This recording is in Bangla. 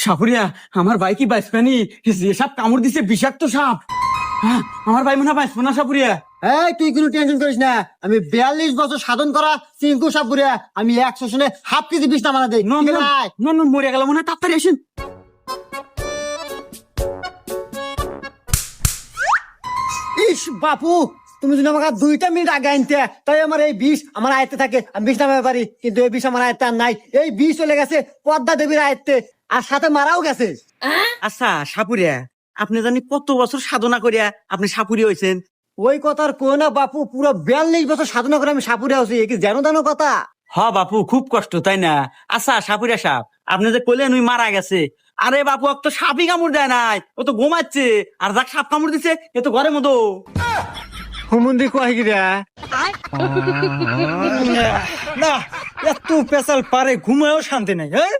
সাপুরিয়া, আমার ভাই কি বাঁচবেনি? যে সাপ কামড় দিছে বিষাক্ত সাপ। হ্যাঁ, আমার ভাই মনে হয় বাঁচবো না সাপুরিয়া। এই তুই কোনো টেনশন করিস না, আমি 42 বছর সাধন করা চিঙ্কু সাপুরিয়া, আমি 100 শুনে হাফ কেজি বিষ নামানা দেই। নন মরে গেল মনে হয়, তাড়াতাড়ি আসেন। ইস বাপু, তুমি যদি আমাকে 2টা মিনিট আগে আনতে, তাই আমার এই বিষ আমার আয়ত্তে থাকে, আমি বিষ নামাতে পারি। কিন্তু এই বিষ আমার আয়ত্তে আর নাই। এই বিষ চলে গেছে পদ্মা দেবীর আয়ত্তে, আর সাথে মারাও গেছে। আচ্ছা সাপুরিয়া, আপনি জানি কত বছর সাধনা করিয়া আপনি সাপুরি হয়েছেন? ওই কথার কো না বাপু, পুরো 42 বছর সাধনা করে আমি সাপুরিয়া হচ্ছি, এ কি জানো জানো কথা? হ বাপু, খুব কষ্ট তাই না? আচ্ছা সাপুরিয়া সাপ, আপনি যে কইলেন ওই মারা গেছে, আরে বাপু ও তো সাপই কামড় দেয় নাই, ও তো ঘুমাচ্ছে। আর যাক সাপ কামড় দিছে এ তো ঘরের মতো। হুমুন্দি কয় গিরা না, এত পেশাল পারে ঘুমায়ও শান্তি নাই। হ্যাঁ